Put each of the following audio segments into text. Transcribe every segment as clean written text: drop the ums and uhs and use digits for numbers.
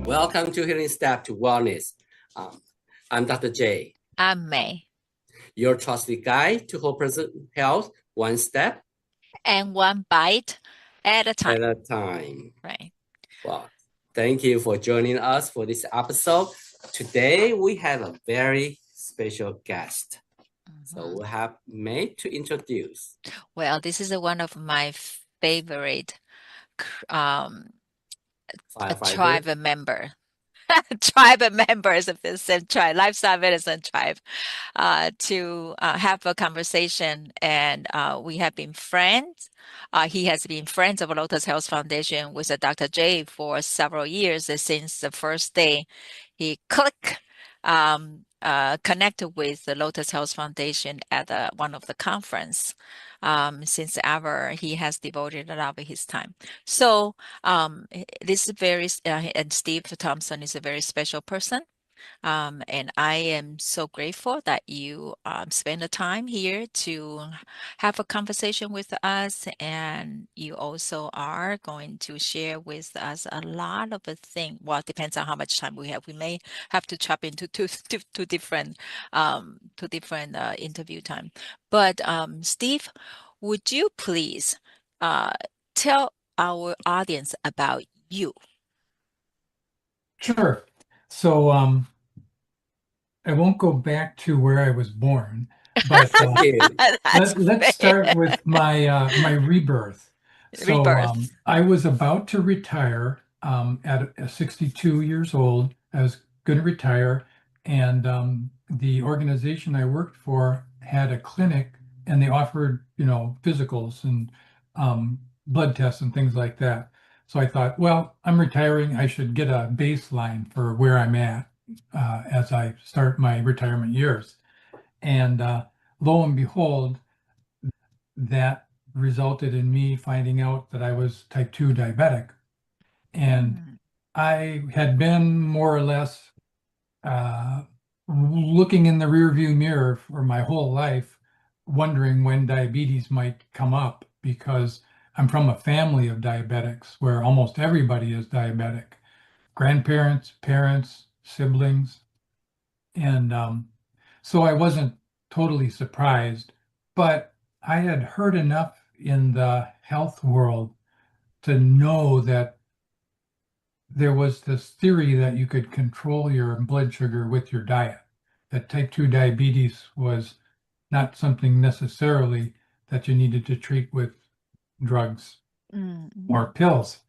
Welcome to Healing Step to Wellness. I'm Dr. J, I'm May. your trusted guide to whole person health, one step And one bite at a time. at a time. Right. Well, thank you for joining us for this episode. Today, we have a very special guest. So we have May to introduce. Well, this is one of my favorite um, Firefighter. tribe member. Tribe members of the same tribe, lifestyle medicine tribe, to have a conversation, and we have been friends. He has been friends of Lotus Health Foundation with Dr. J for several years since the first day he connected with the Lotus Health Foundation at one of the conference. Since ever, he has devoted a lot of his time. So this is and Steve Thompson is a very special person. And I am so grateful that you spend the time here to have a conversation with us. And you also are going to share with us a lot of the things. Well, it depends on how much time we have. We may have to chop into two different interview time. But Steve, would you please tell our audience about you? Sure. So I won't go back to where I was born, but let's start with my rebirth. So Rebirth. I was about to retire at 62 years old. I was going to retire, and the organization I worked for had a clinic, and they offered, physicals and blood tests and things like that. So I thought, well, I'm retiring. I should get a baseline for where I'm at as I start my retirement years. And lo and behold, that resulted in me finding out that I was type 2 diabetic. And I had been more or less looking in the rearview mirror for my whole life, wondering when diabetes might come up, because I'm from a family of diabetics where almost everybody is diabetic. Grandparents, parents, siblings. And so I wasn't totally surprised, but I had heard enough in the health world to know that there was this theory that you could control your blood sugar with your diet, that type 2 diabetes was not something necessarily that you needed to treat with drugs or pills.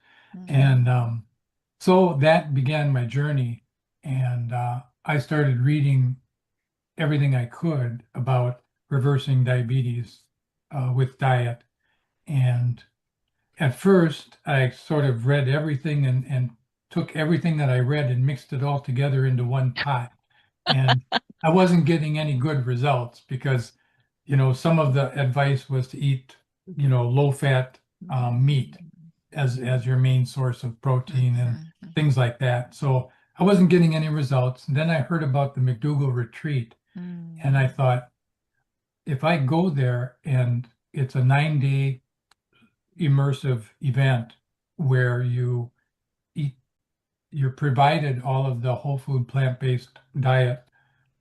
And so that began my journey, and I started reading everything I could about reversing diabetes with diet. And at first, I sort of read everything and took everything that I read and mixed it all together into one pot. And I wasn't getting any good results because, some of the advice was to eat, low-fat meat as your main source of protein and things like that. So I wasn't getting any results. And then I heard about the McDougall retreat, and I thought, if I go there and it's a 9-day immersive event where you're provided all of the whole food plant-based diet,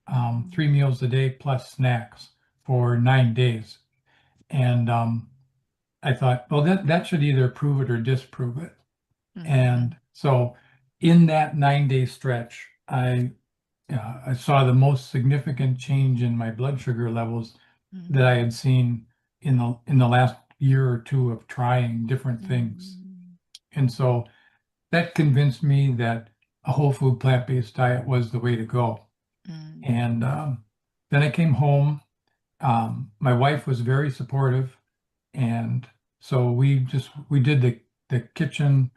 3 meals a day plus snacks for 9 days. And I thought, well, that should either prove it or disprove it. And so in that 9-day stretch, I saw the most significant change in my blood sugar levels that I had seen in the last year or two of trying different things. And so that convinced me that a whole food plant-based diet was the way to go. And then I came home. My wife was very supportive, and so we did the kitchen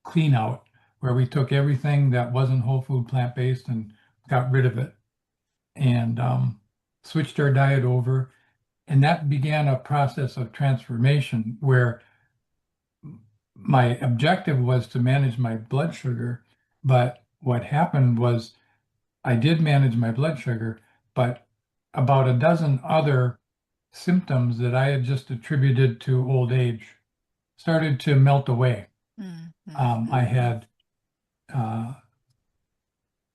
clean out, where we took everything that wasn't whole food plant-based and got rid of it, and switched our diet over. And that began a process of transformation where my objective was to manage my blood sugar. But what happened was I did manage my blood sugar, but about a dozen other symptoms that I had just attributed to old age started to melt away. I had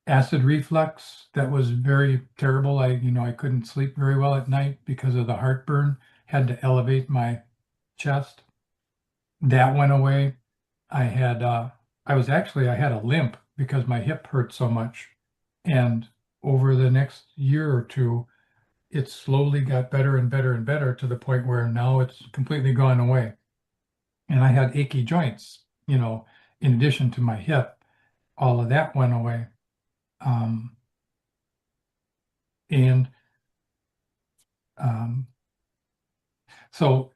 acid reflux that was very terrible. I couldn't sleep very well at night because of the heartburn, had to elevate my chest. That went away. I had I had a limp because my hip hurt so much. And over the next year or two, it slowly got better and better and better to the point where now it's completely gone away. And I had achy joints, in addition to my hip, all of that went away. And so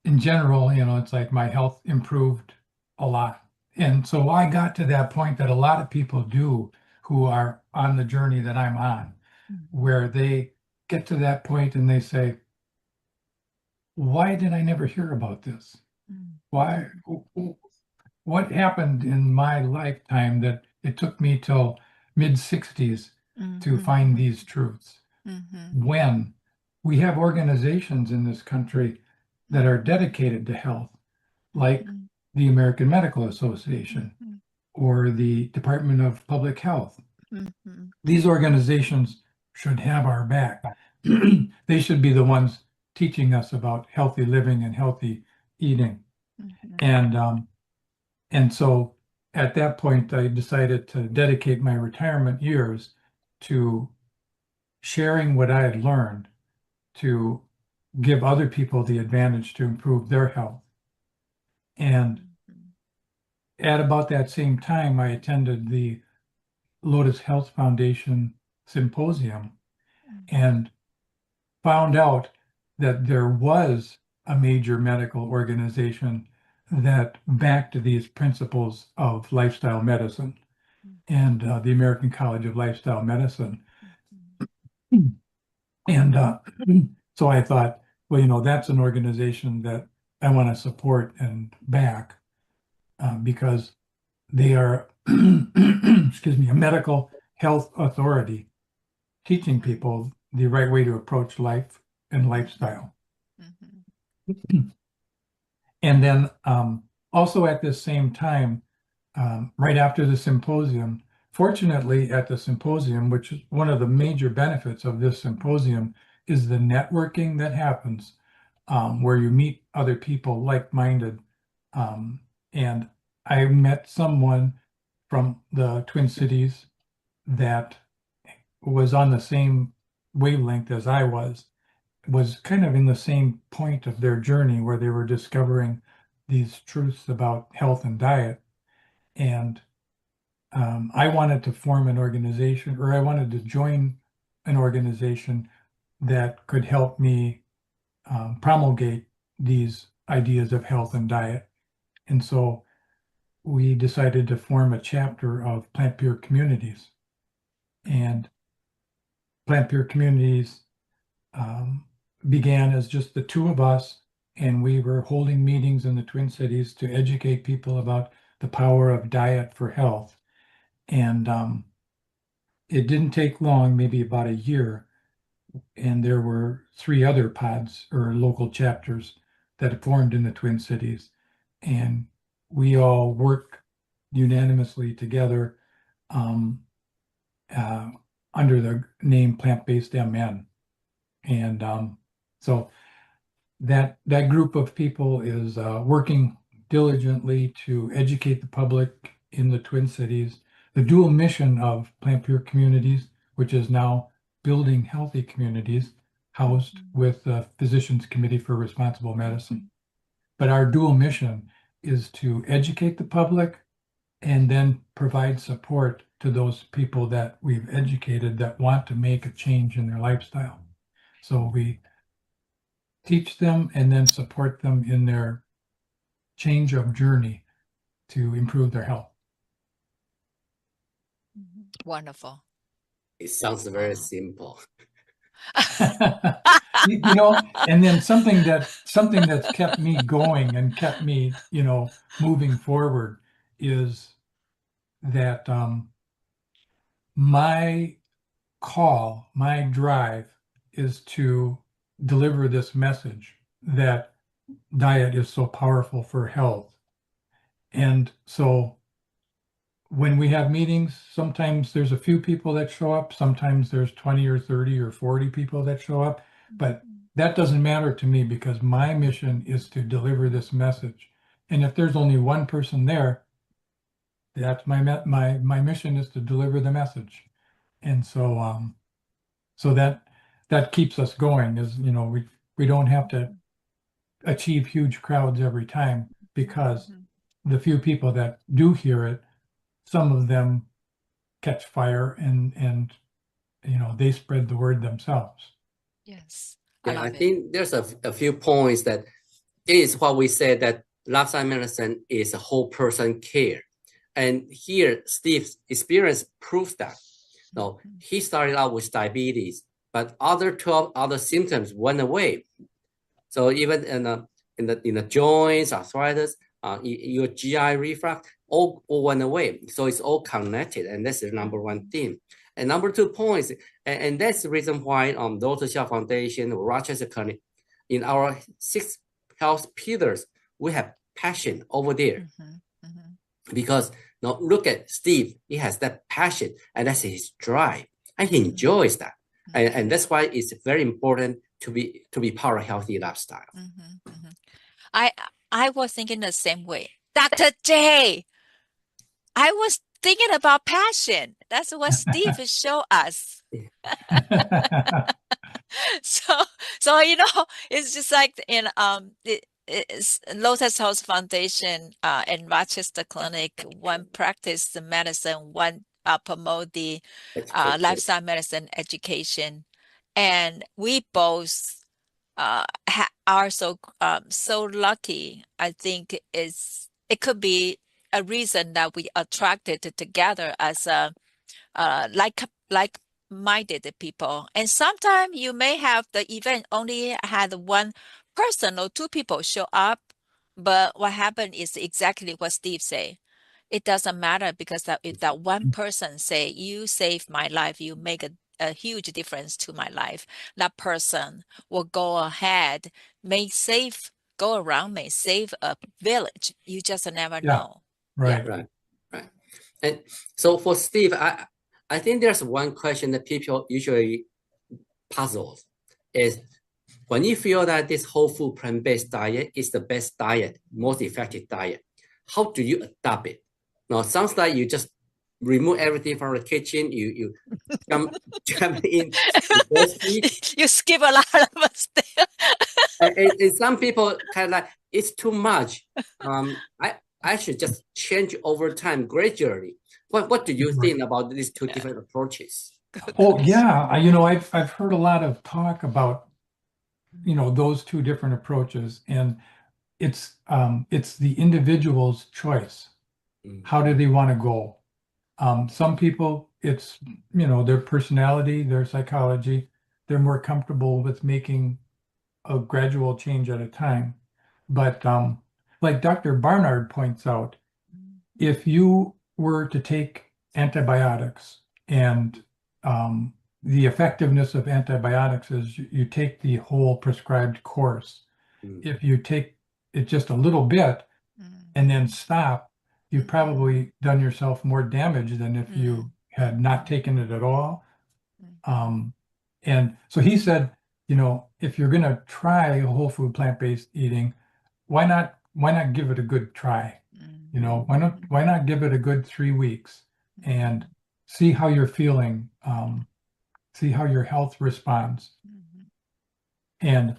in general, it's like my health improved a lot. And so I got to that point that a lot of people do who are on the journey that I'm on, where they get to that point and they say, why did I never hear about this? Why? What happened in my lifetime that it took me till mid-60s to find these truths? When we have organizations in this country that are dedicated to health, like the American Medical Association or the Department of Public Health. These organizations should have our back. They should be the ones teaching us about healthy living and healthy eating. And so at that point, I decided to dedicate my retirement years to sharing what I had learned to give other people the advantage to improve their health. And at about that same time, I attended the Lotus Health Foundation symposium and found out that there was a major medical organization that backed these principles of lifestyle medicine, and the American College of Lifestyle Medicine. And so I thought, well, that's an organization that I want to support and back because they are, excuse me, a medical health authority teaching people the right way to approach life and lifestyle. And then also at this same time, right after the symposium, fortunately at the symposium, which is one of the major benefits of this symposium, is the networking that happens where you meet other people like-minded. And I met someone from the Twin Cities that was on the same wavelength as I was kind of in the same point of their journey where they were discovering these truths about health and diet. And I wanted to form an organization, or I wanted to join an organization that could help me promulgate these ideas of health and diet. And so we decided to form a chapter of Plant Pure Communities. And Plant Pure Communities began as just the two of us, and we were holding meetings in the Twin Cities to educate people about the power of diet for health. And it didn't take long, maybe about a year, and there were 3 other pods or local chapters that formed in the Twin Cities. And we all work unanimously together under the name Plant-Based MN. And so that group of people is working diligently to educate the public in the Twin Cities. The dual mission of Plant Pure Communities, which is now building healthy communities, housed with the Physicians Committee for Responsible Medicine. But our dual mission is to educate the public and then provide support to those people that we've educated that want to make a change in their lifestyle. So we teach them and then support them in their change of journey to improve their health. Wonderful. It sounds very simple. And then something that's kept me going and kept me, moving forward is that my drive is to deliver this message that diet is so powerful for health. And so when we have meetings, sometimes there's a few people that show up, sometimes there's 20 or 30 or 40 people that show up, but that doesn't matter to me because my mission is to deliver this message. And if there's only one person there, that's my mission is to deliver the message. And so that keeps us going, is, you know, we don't have to achieve huge crowds every time, because the few people that do hear it, some of them catch fire and you know, they spread the word themselves. Yes, Yeah, I love it. think there's a few points that it is what we said, that lifestyle medicine is a whole person care. And here, Steve's experience proves that. No, he started out with diabetes, but other 12 other symptoms went away. So even in the joints, arthritis, your GI reflux, all went away. So it's all connected, and that's the number one thing. And number 2 points, and that's the reason why Lotus Health Foundation, Rochester Clinic, in our 6 health pillars, we have passion over there. Because now look at Steve, he has that passion, and that's his drive, and he enjoys that. And that's why it's very important to be part of healthy lifestyle. I was thinking the same way. Dr. J, I was thinking about passion. That's what Steve showed us. So you know, it's just like in it's Lotus Health Foundation and Rochester Clinic. One practice the medicine, one promote the lifestyle medicine education, and we both are so lucky. I think it could be a reason that we attracted together as a like-minded people. And sometimes you may have the event only had one person or 2 people show up, but what happened is exactly what Steve said. It doesn't matter, because if that one person say, you saved my life, you make a huge difference to my life, that person will go ahead, go around, may save a village. You just never know. Right. Yeah. Right. And so for Steve, I think there's one question that people usually puzzles is, when you feel that this whole food plant-based diet is the best diet, most effective diet, how do you adopt it? Now, it sounds like you just remove everything from the kitchen, you jump in. You skip a lot of stuff. And some people kind of like, it's too much. I should just change over time gradually. What do you think about these 2 different approaches? Oh yeah, you know, I've heard a lot of talk about, you know, those 2 different approaches, and it's the individual's choice. How do they want to go? Some people, it's, you know, their personality, their psychology, they're more comfortable with making a gradual change at a time. But like Dr. Barnard points out, if you were to take antibiotics, and the effectiveness of antibiotics is you take the whole prescribed course. If you take it just a little bit and then stop, you've probably done yourself more damage than if you had not taken it at all. And so he said, you know, if you're going to try a whole food plant-based eating, why not give it a good try? You know, why not give it a good 3 weeks and see how you're feeling, see how your health responds. And,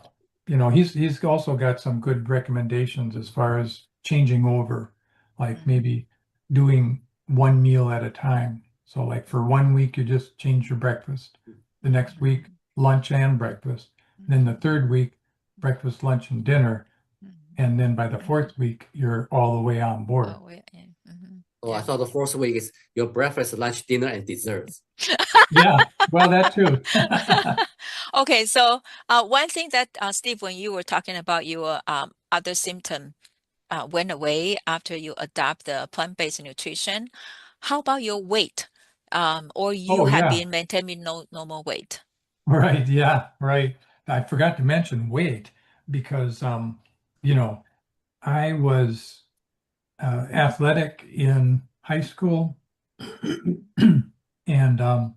you know, he's also got some good recommendations as far as changing over, like maybe doing 1 meal at a time. So like for 1 week, you just change your breakfast. The next week, lunch and breakfast. Then the 3rd week, breakfast, lunch, and dinner. And then by the 4th week, you're all the way on board. Oh, I thought the 4th week is your breakfast, lunch, dinner, and desserts. Yeah, well, that too. Okay, so one thing that Steve, when you were talking about your other symptom went away after you adopt the plant-based nutrition, how about your weight? Or you have been maintaining normal weight? Right, yeah, right. I forgot to mention weight because, you know, I was athletic in high school. And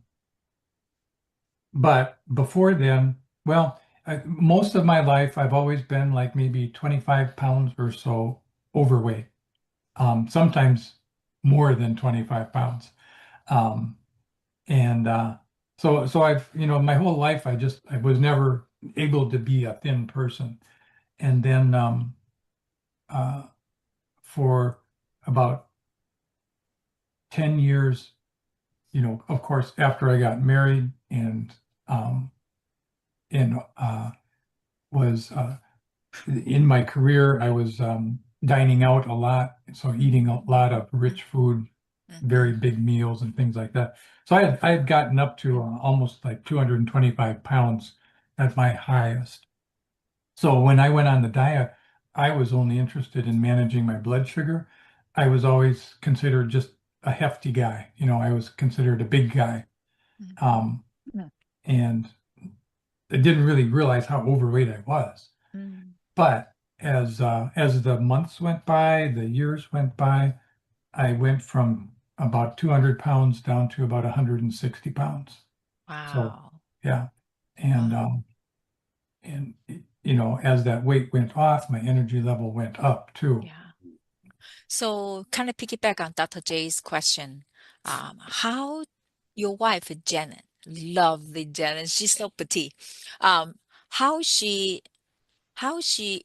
but before then, well, most of my life I've always been like maybe 25 pounds or so overweight. Sometimes more than 25 pounds. Um, and so I've, my whole life I was never able to be a thin person. And then for about 10 years, of course, after I got married and um, was in my career, I was dining out a lot, so eating a lot of rich food, very big meals and things like that. So I had gotten up to almost like 225 pounds at my highest. So when I went on the diet, I was only interested in managing my blood sugar. I was always considered just a hefty guy. I was considered a big guy. Um, and I didn't really realize how overweight I was. But as the months went by, the years went by, I went from about 200 pounds down to about 160 pounds. So Wow. yeah, and Wow. and as that weight went off, my energy level went up too. Yeah. So kind of piggyback on Dr. J's question, how your wife, Janet, lovely Janet, she's so petite, um, how she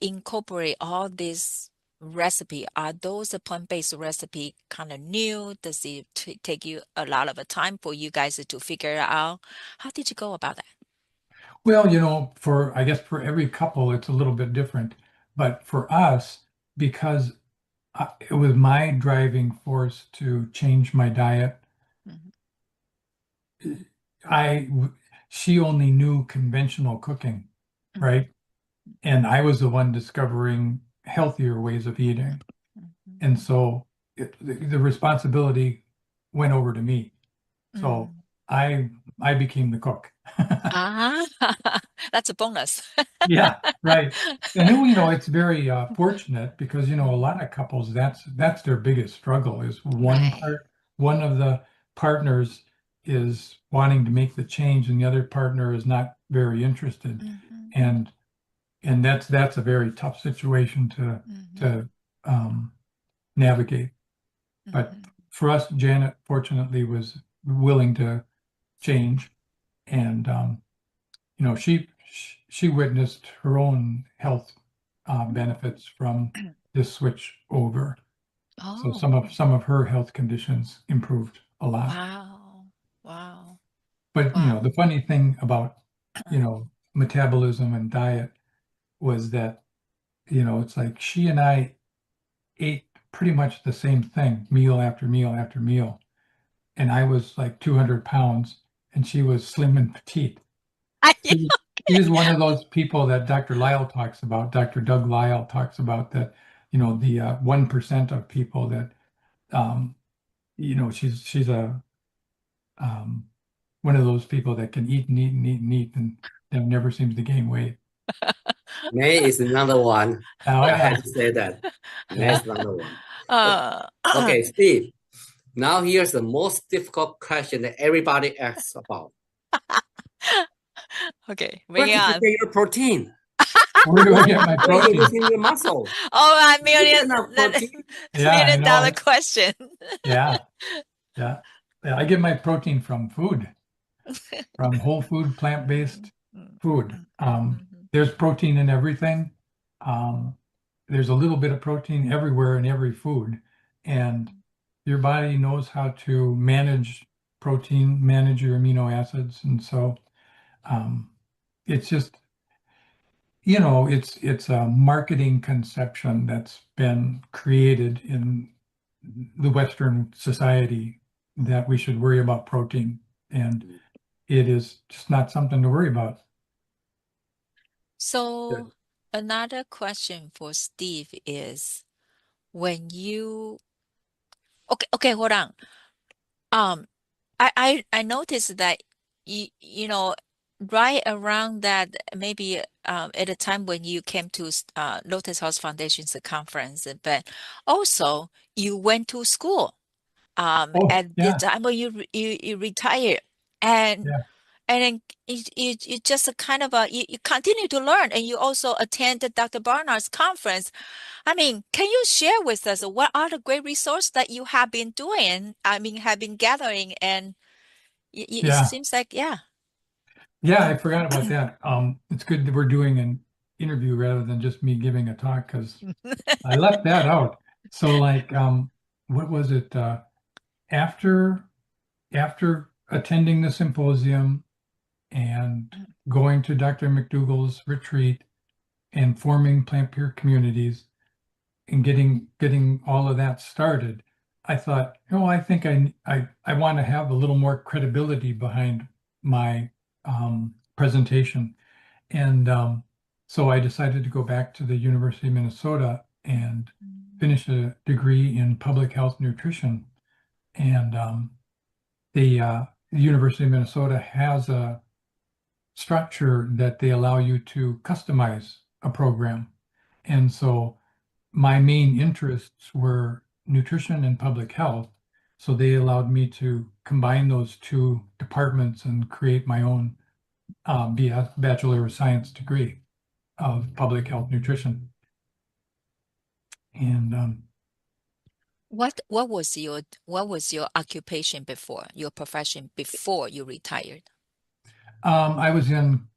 incorporate all this recipe? Are those a plant-based recipe kind of new? Does it take you a lot of time for you guys to figure it out? How did you go about that? Well, I guess for every couple, it's a little bit different. But for us, because it was my driving force to change my diet, Mhm. I she only knew conventional cooking, right? And I was the one discovering healthier ways of eating. Mhm. And so the responsibility went over to me. So Mm. I became the cook. Ah, that's a bonus. Yeah, right. And it's very fortunate because a lot of couples that's their biggest struggle is Right. one of the partners is wanting to make the change and the other partner is not very interested. Mhm. And that's a very tough situation to Mhm. to um, navigate. But Mhm. for us, Janet fortunately was willing to change, and she witnessed her own health benefits from this switch over. So Oh, some of her health conditions improved a lot. wow. Wow. But Wow. the funny thing about metabolism and diet was that it's like she and I ate pretty much the same thing, meal after meal after meal. And I was like 200 pounds and she was slim and petite. She, she is one of those people that Dr. Lyle talks about, Dr. Doug Lyle talks about that, the 1% of people that, um, she's a, um, one of those people that can eat and eat and eat and eat and never seems to gain weight. May is another one. Oh, I yeah. had to say that. May Yeah. is another one. Uh, Okay, Steve. Now here's the most difficult question that everybody asks about. okay, Where bring it did you on. get your protein? Where do I get my Where are you protein? losing your muscle? Oh, my Did you get million, enough protein? Yeah, I million know dollar it. question. Yeah. Yeah. Yeah. I get my protein from food, from whole food, plant-based food. There's protein in everything. Um, there's a little bit of protein everywhere in every food. And your body knows how to manage protein, manage your amino acids. And so it's just, it's a marketing conception that's been created in the Western society that we should worry about protein. And it is just not something to worry about. So another question for Steve is when you okay, hold on. Um, I noticed that right around that maybe at a time when you came to Lotus House Foundation's conference, but also you went to school Oh, at the yeah, time when you retire, and yeah, then you just kind of you continue to learn, and you also attended Dr. Barnard's conference. I mean, can you share with us what are the great resources that you have been doing? I mean, have been gathering, and it yeah. seems like, yeah. Yeah, I forgot about that. It's good that we're doing an interview rather than just me giving a talk because I left that out. So like, what was it? After after attending the symposium and going to Dr. McDougall's retreat and forming plant peer communities and getting all of that started, I thought, oh, I think I want to have a little more credibility behind my presentation. And so I decided to go back to the University of Minnesota and finish a degree in public health nutrition. And the University of Minnesota has a structure that they allow you to customize a program. And so my main interests were nutrition and public health. So they allowed me to combine those two departments and create my own Bachelor of Science degree of public health nutrition. And What was your occupation before, your profession before you retired? I was in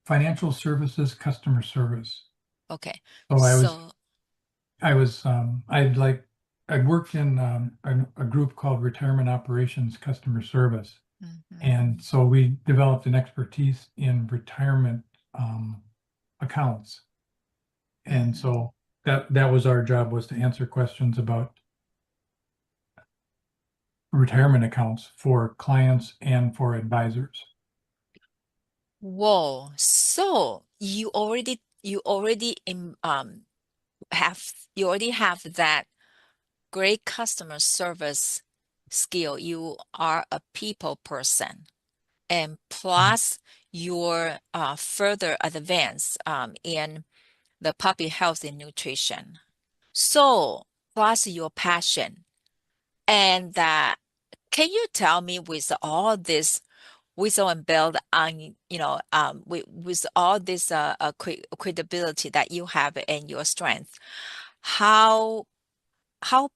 financial services, customer service. Okay. So So, I'd worked in a group called Retirement Operations Customer Service. mhm. And so we developed an expertise in retirement accounts. And so that was our job, was to answer questions about retirement accounts for clients and for advisors. Whoa. So you already have that great customer service skill. You are a people person, and plus you're further advanced in the puppy health and nutrition. So plus your passion, and can you tell me, with all this wisdom and build on, with all this credibility that you have and your strength, how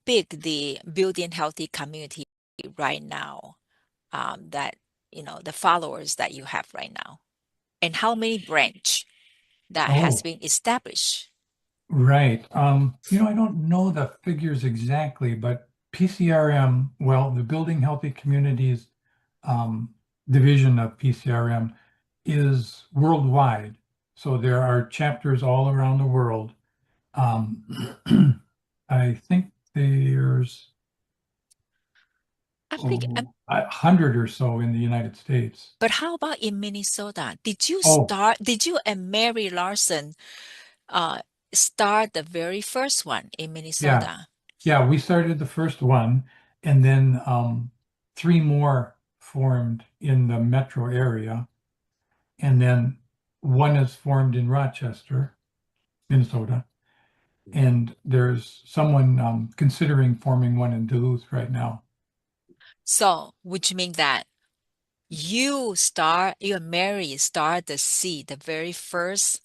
big the building healthy community right now, that the followers that you have right now, and how many branch that has Oh, been established? right. I don't know the figures exactly, but PCRM, well, the Building Healthy Communities um, division of PCRM is worldwide. So there are chapters all around the world. I think there's I'm thinking, 100 or so in the United States. but how about in Minnesota? Oh, Did you and Mary Larson uh, start the very first one in yeah. Minnesota? Yeah, we started the first one, and then three more formed in the metro area, and then one is formed in Rochester, Minnesota, and there's someone considering forming one in Duluth right now. So, which means that you and Mary start the very first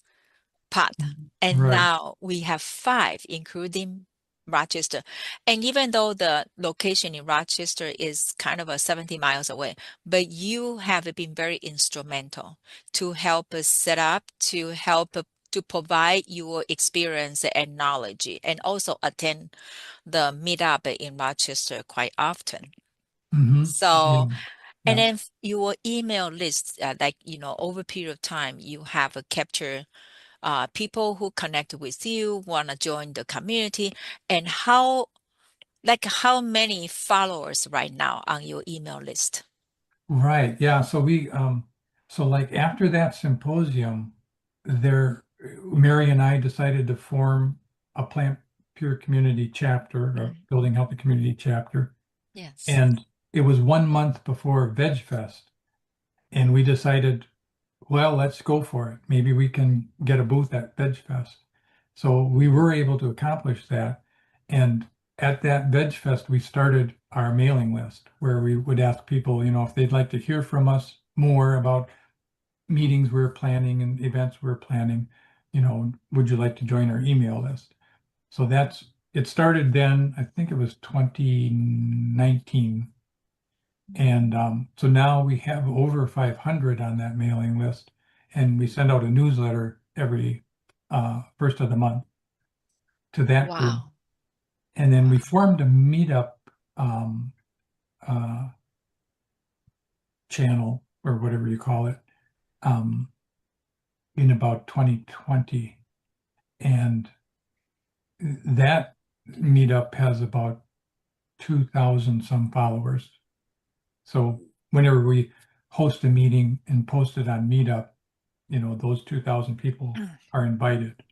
part, and Right. now we have five, including Rochester. And even though the location in Rochester is kind of 70 miles away, but you have been very instrumental to help us set up, to provide your experience and knowledge, and also attend the meetup in Rochester quite often. Hmm. So, Yeah. and Yeah. then your email list, like, over a period of time, you have captured people who connect with you, want to join the community, and how many followers right now on your email list? Right. Yeah. So like after that symposium, Mary and I decided to form a Plant Pure Community chapter, a Building Healthy Community chapter. Yes. And it was 1 month before Veg Fest. And we decided, well, let's go for it. Maybe we can get a booth at Veg Fest. So we were able to accomplish that. And at that Veg Fest, we started our mailing list where we would ask people, if they'd like to hear from us more about meetings we're planning and events we're planning, would you like to join our email list? So it started then, I think it was 2019. And so now we have over 500 on that mailing list, and we send out a newsletter every first of the month to that group. Wow. And then we formed a meetup channel, or whatever you call it, in about 2020. And that meetup has about 2,000 some followers. So whenever we host a meeting and post it on Meetup, those 2,000 people are invited.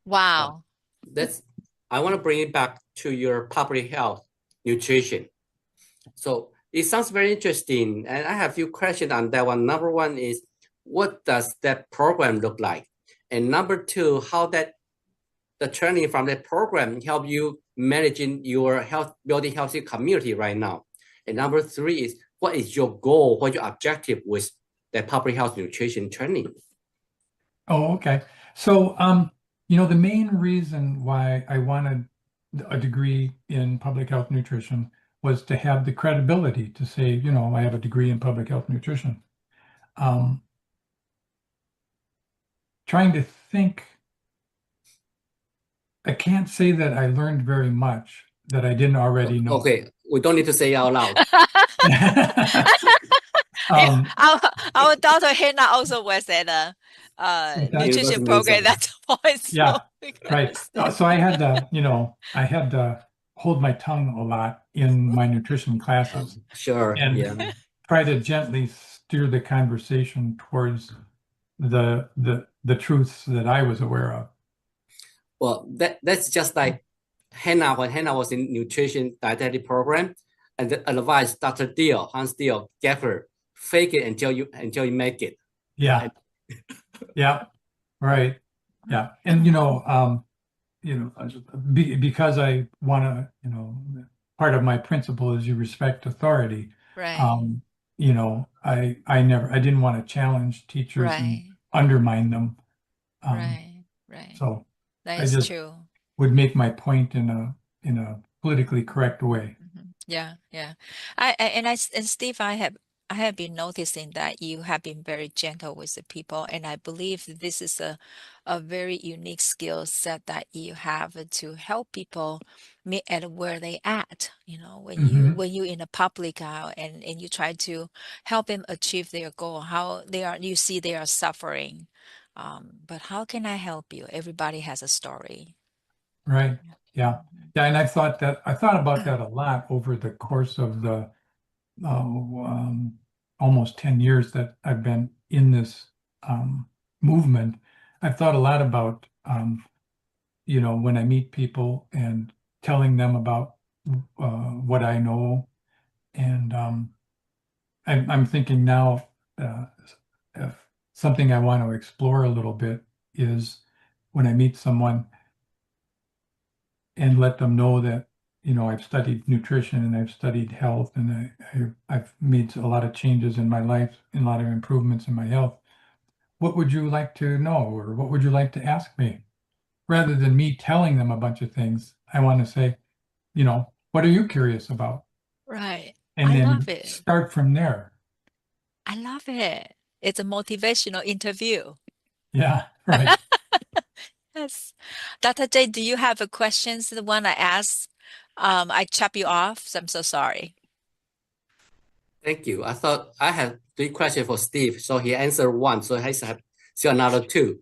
Wow. I want to bring it back to your public health nutrition. So it sounds very interesting, and I have a few questions on that one. Number one is, what does that program look like? And number two, how the training from that program help you managing your building healthy community right now? And number three is, what is your goal, what's your objective with that public health nutrition training? Oh, okay. So, the main reason why I wanted a degree in public health nutrition was to have the credibility to say, I have a degree in public health nutrition. Trying to think, I can't say that I learned very much that I didn't already know. Okay, we don't need to say it out loud. Our daughter Hannah also was at a nutrition program at that point. So yeah, right. So I had to, hold my tongue a lot in my nutrition classes. Sure. And try to gently steer the conversation towards the truths that I was aware of. Well, that's just like Hannah, when Hannah was in nutrition dietary program, and the advice Dr. Hans Deal gave her, fake it until you make it. Yeah. Yeah. Right. Yeah. And because I want to, part of my principle is you respect authority. right. I didn't want to challenge teachers and undermine them. Right. So that I is just true. would make my point in a politically correct way. Yeah. And Steve, I have been noticing that you have been very gentle with the people, and I believe this is a very unique skill set that you have to help people meet at where they at. When you in a public and you try to help them achieve their goal, how you see they are suffering. But how can I help you? Everybody has a story. Right. Yeah. Yeah. And I thought about that a lot over the course of the almost 10 years that I've been in this movement. I've thought a lot about, when I meet people and telling them about what I know. And I'm thinking now, if something I want to explore a little bit is when I meet someone and let them know that, I've studied nutrition and I've studied health, and I've made a lot of changes in my life and a lot of improvements in my health. What would you like to know, or what would you like to ask me? Rather than me telling them a bunch of things, I want to say, what are you curious about? Right. And I then love it. start from there. I love it. It's a motivational interview. Yeah, right. Yes. Dr. J, do you have a questions? The one I asked, I chop you off, so I'm so sorry. Thank you. I thought I had 3 questions for Steve, so he answered 1, so I have still another 2.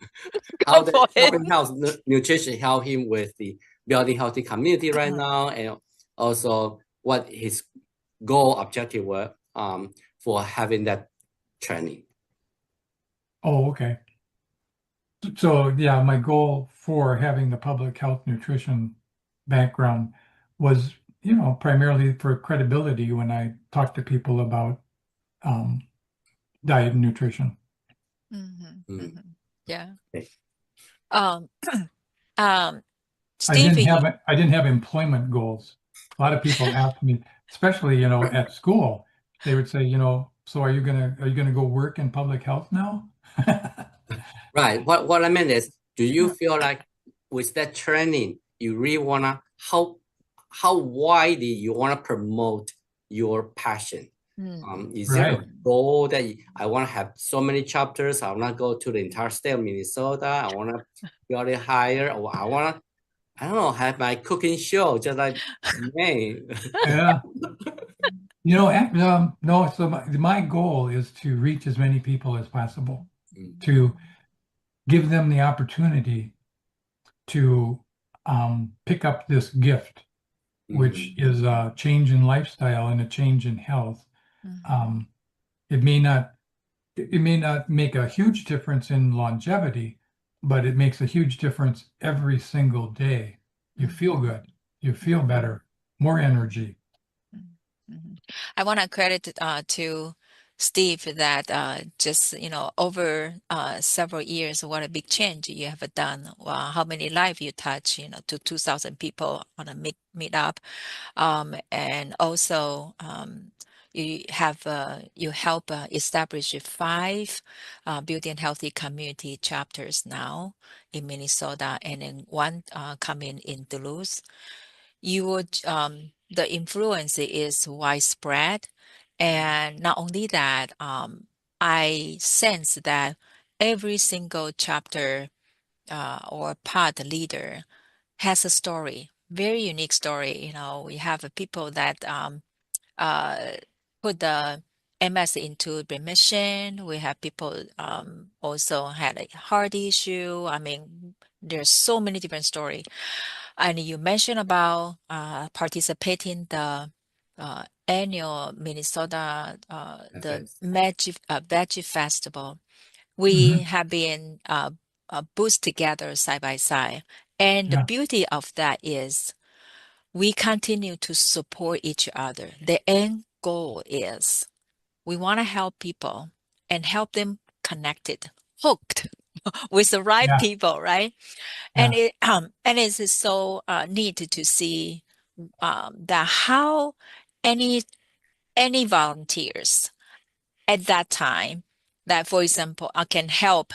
How the public health nutrition help him with the building healthy community right now, and also what his goal objective were for having that training. Oh, okay. So yeah, my goal for having the public health nutrition background was, primarily for credibility when I talk to people about diet and nutrition. Yeah. Okay. Um, Steve, I didn't have employment goals. A lot of people ask me, especially, at school, they would say, so are you gonna go work in public health now? Right. What I mean is, do you feel like with that training, you really wanna how widely you wanna promote your passion? Is there a Right. goal that I want to have so many chapters? I want to go to the entire state of Minnesota. I want to build it higher, or I want to, I don't know, have my cooking show just like me. Yeah. No, so my goal is to reach as many people as possible, to give them the opportunity to pick up this gift, which is a change in lifestyle and a change in health. Um, it may not make a huge difference in longevity, but it makes a huge difference every single day. You feel good, you feel better, more energy. I want to credit to Steve that just over several years, what a big change you have done. How many lives you touch, to 2,000 people on a meetup, and also you help establish 5 building healthy community chapters now in Minnesota, and then one coming in Duluth. The influence is widespread, and not only that, I sense that every single chapter or part leader has a story, very unique story. We have people that uh, put the MS into remission. We have people also had a heart issue. I mean, there's so many different stories. And you mentioned about participating the annual Minnesota the Veggie Festival. We have been boost together side by side, and the Yeah. beauty of that is we continue to support each other. The end goal is we want to help people and help them connected, hooked with the right Yeah. people, right? And Yeah. it's so neat to see that how any volunteers at that time that, for example, can help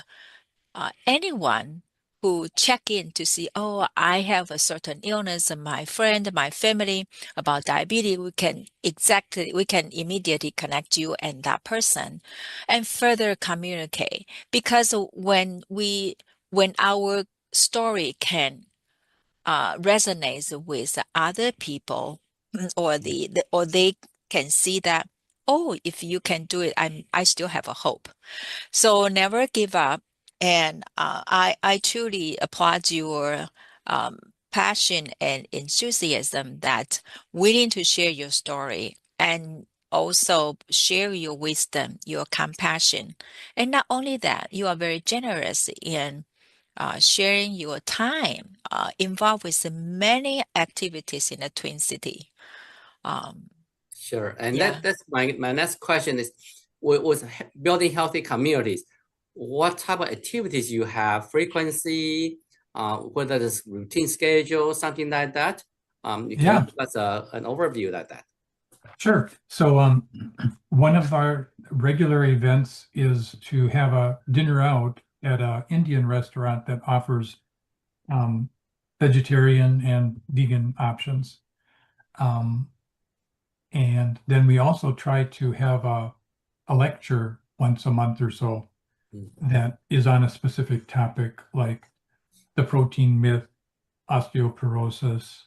anyone who check in to see, oh, I have a certain illness, and my friend, my family about diabetes, we can immediately connect you and that person and further communicate. Because when our story can resonates with other people, or or they can see that, oh, if you can do it, I still have a hope. So never give up. And I truly applaud your passion and enthusiasm that willing to share your story and also share your wisdom, your compassion. And not only that, you are very generous in sharing your time involved with many activities in the Twin City. Sure. And Yeah. that's my next question is, with building healthy communities, what type of activities you have, frequency, whether it's routine schedule, something like that? You can Yeah. give us an overview like that. Sure. So one of our regular events is to have a dinner out at an Indian restaurant that offers vegetarian and vegan options. And then we also try to have a lecture once a month or so that is on a specific topic, like the protein myth, osteoporosis,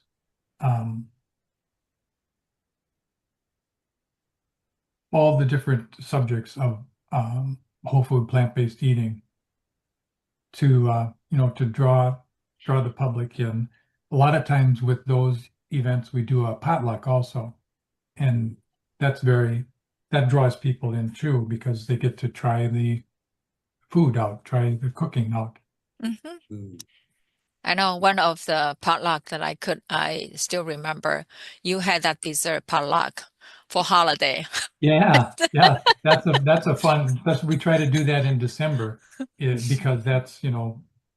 all the different subjects of whole food plant-based eating to to draw the public in. A lot of times with those events we do a potluck also, and that draws people in too, because they get to try the food out, try the cooking out. I know one of the potluck that I still remember, you had that dessert potluck for holiday. Yeah, that's a fun. We try to do that in December, because that's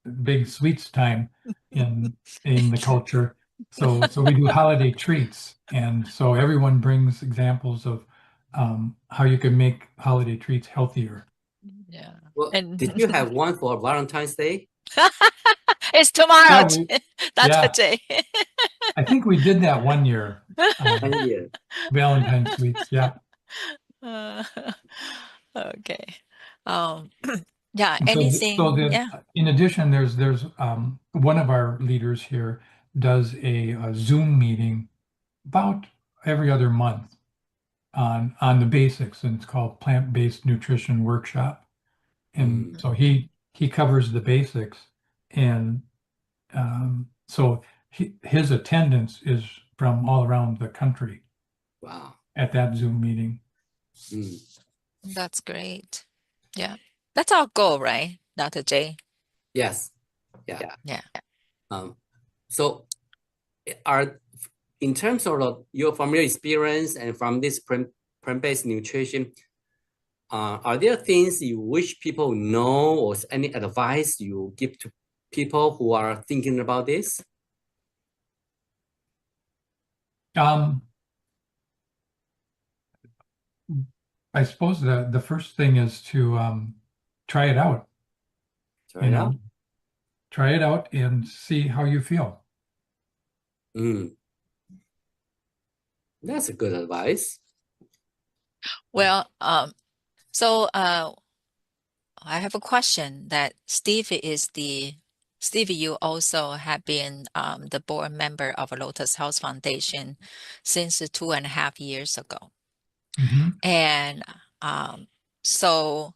big sweets time in the culture. So we do holiday treats, and so everyone brings examples of how you can make holiday treats healthier. Yeah. Well, And did you have one for Valentine's Day? it's tomorrow. That's the yeah, day. I think we did that one year. 1 year. Valentine's sweets, yeah. Uh, okay. Um, yeah, And anything. Yeah. in addition, there's one of our leaders here does a Zoom meeting about every other month on the basics, and it's called Plant-Based Nutrition Workshop. And so he covers the basics, and so his attendance is from all around the country. Wow. At that Zoom meeting. That's great. Yeah. That's our goal, right, Dr. J? Yes. Yeah. Yeah. So in terms of your familiar experience and from this plant-based nutrition, are there things you wish people know, or any advice you give to people who are thinking about this? I suppose the first thing is to try it out. Try it out and see how you feel. That's a good advice. Well, so I have a question that Steve, you also have been the board member of Lotus Health Foundation since 2.5 years ago. And so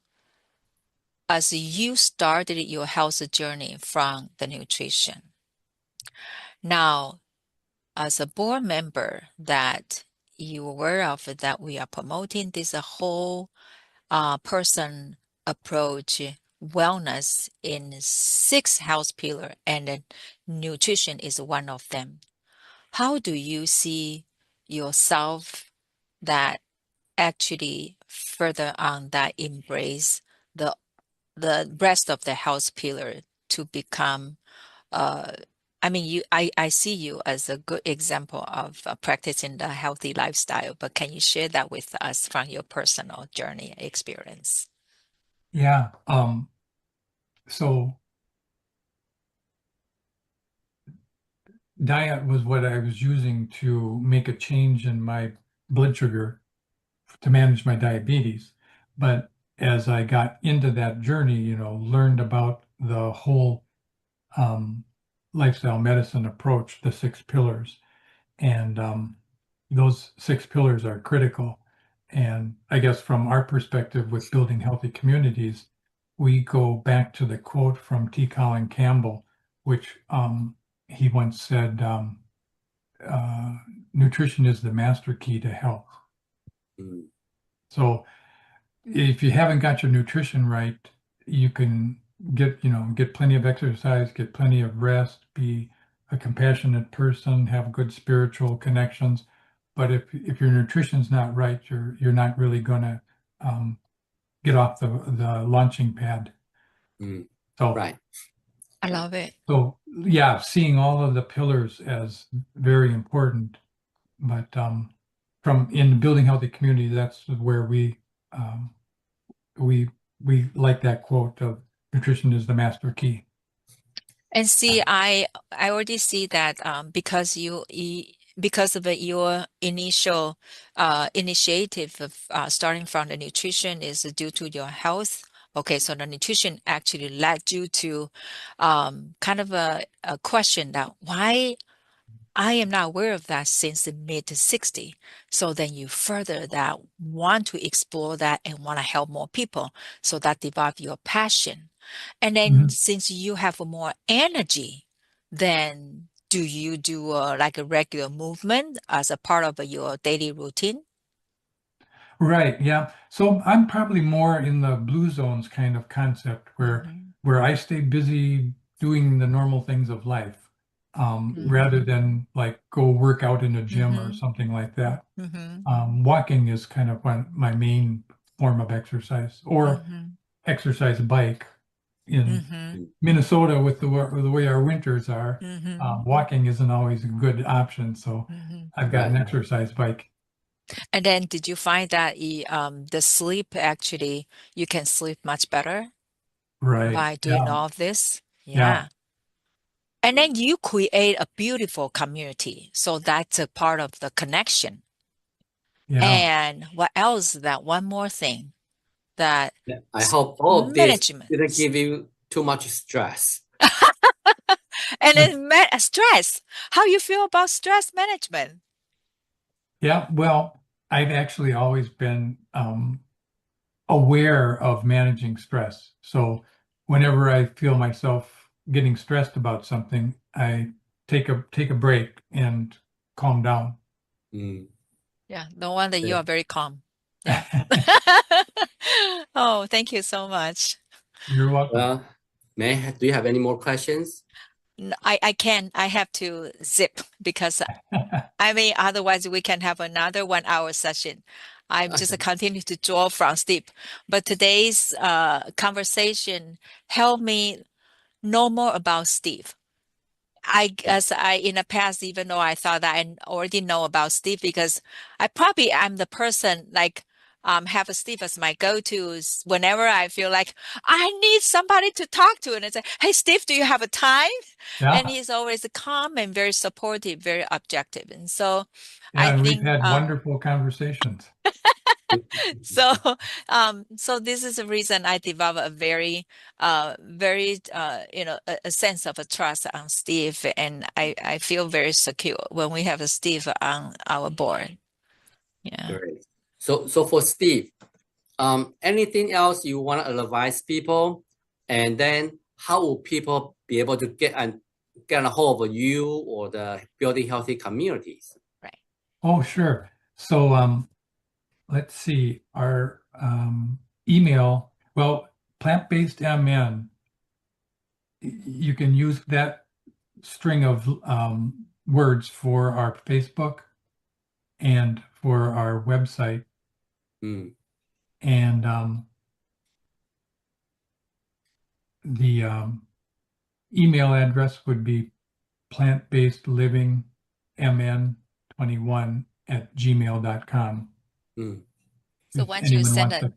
as you started your health journey from the nutrition, now as a board member that you were aware of that we are promoting this whole person approach wellness in 6 health pillars, and then nutrition is one of them. How do you see yourself that actually further on that embrace the rest of the health pillar to become I mean, I see you as a good example of practicing the healthy lifestyle, but can you share that with us from your personal journey experience? Yeah. So diet was what I was using to make a change in my blood sugar to manage my diabetes. But as I got into that journey, learned about the whole lifestyle medicine approach, the 6 pillars. And those 6 pillars are critical. And I guess from our perspective with building healthy communities, we go back to the quote from T. Colin Campbell, which he once said, nutrition is the master key to health. So if you haven't got your nutrition right, you can get plenty of exercise, get plenty of rest, be a compassionate person, have good spiritual connections. But if your nutrition's not right, you're not really going to get off the launching pad. So right. I love it. So yeah, seeing all of the pillars as very important. But from in building healthy community, that's where we like that quote of nutrition is the master key. And see, I already see that because because of your initial initiative of starting from the nutrition is due to your health. Okay, so the nutrition actually led you to kind of a question that why I am not aware of that since the mid 60. So then you further that want to explore that and want to help more people. So that develop your passion. And then since you have more energy, then do you do like a regular movement as a part of your daily routine? Right, yeah. So I'm probably more in the blue zones kind of concept where I stay busy doing the normal things of life, rather than like go work out in a gym or something like that. Walking is kind of my main form of exercise, or exercise bike. in Minnesota with the way our winters are, walking isn't always a good option. So I've got an exercise bike. And then did you find that the sleep actually, you can sleep much better by doing all of this? Yeah. And then you create a beautiful community. So that's a part of the connection. Yeah. And what else? That one more thing that I hope all of this management didn't give you too much stress. and then stress. How you feel about stress management? Yeah, well, I've actually always been aware of managing stress. So whenever I feel myself getting stressed about something, I take a break and calm down. Yeah, no wonder you are very calm. Yeah. Oh, thank you so much. You're welcome. Well, do you have any more questions? I can. I have to zip because I mean, otherwise we can have another 1 hour session. I'm just continue to draw from Steve. But today's conversation helped me know more about Steve. I guess in the past, even though I thought that I already know about Steve, because I'm the person like have a Steve as my go-to whenever I feel like I need somebody to talk to, and I say, "Hey, Steve, do you have a time?" And he's always calm and very supportive, very objective, and so I and think we've had wonderful conversations. so so this is the reason I developed a very a sense of a trust on Steve, and I feel very secure when we have a Steve on our board. Yeah. Great. So for Steve, anything else you want to advise people, and then how will people be able to get a hold of you or the Building Healthy Communities? Right. Oh, sure. So let's see, our email, well, plant-based MN, you can use that string of words for our Facebook and for our website. And the email address would be plantbasedlivingmn21@gmail.com. So once you send it, if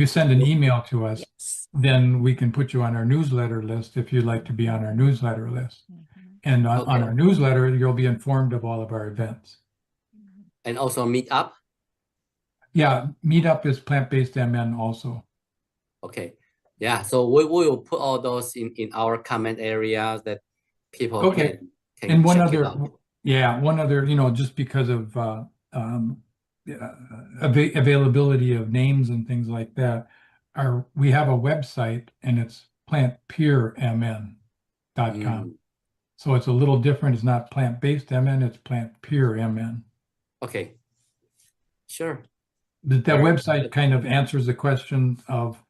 you send an email to us, yes, then we can put you on our newsletter list if you'd like to be on our newsletter list. And on our newsletter, you'll be informed of all of our events. And also Meetup? Yeah, Meetup is plant-based MN also. Okay. Yeah, so we will put all those in our comment area that people can and one check other, it out. Yeah, one other, just because of availability of names and things like that, we have a website and it's plantpuremn.com. So it's a little different. It's not plant-based MN, it's plantpuremn. Okay. Sure. That website kind of answers the question of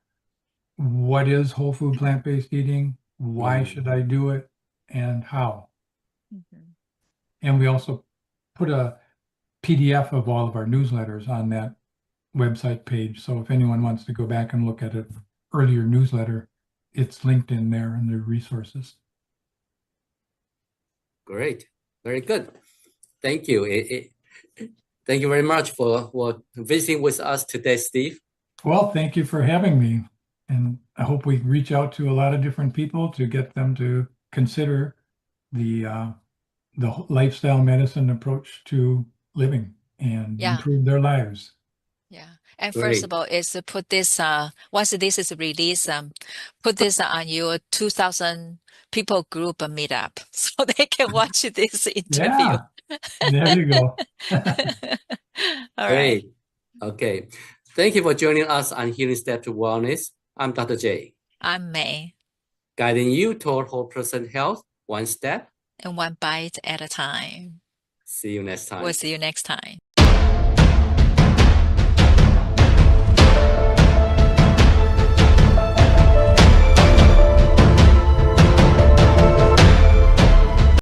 what is whole food plant-based eating, why should I do it, and how. And we also put a PDF of all of our newsletters on that website page. So if anyone wants to go back and look at an earlier newsletter, it's linked in there in the resources. Great. Very good. Thank you. Thank you very much for visiting with us today, Steve. Well, thank you for having me. And I hope we reach out to a lot of different people to get them to consider the lifestyle medicine approach to living and improve their lives. Yeah. And first of all, is to put this, once this is released, put this on your 2,000 people group meetup so they can watch this interview. Yeah, there you go. All Great. right. Okay. Thank you for joining us on Healing Step to Wellness. I'm Dr. J. I'm May. Guiding you toward whole person health, one step and one bite at a time. See you next time. We'll see you next time.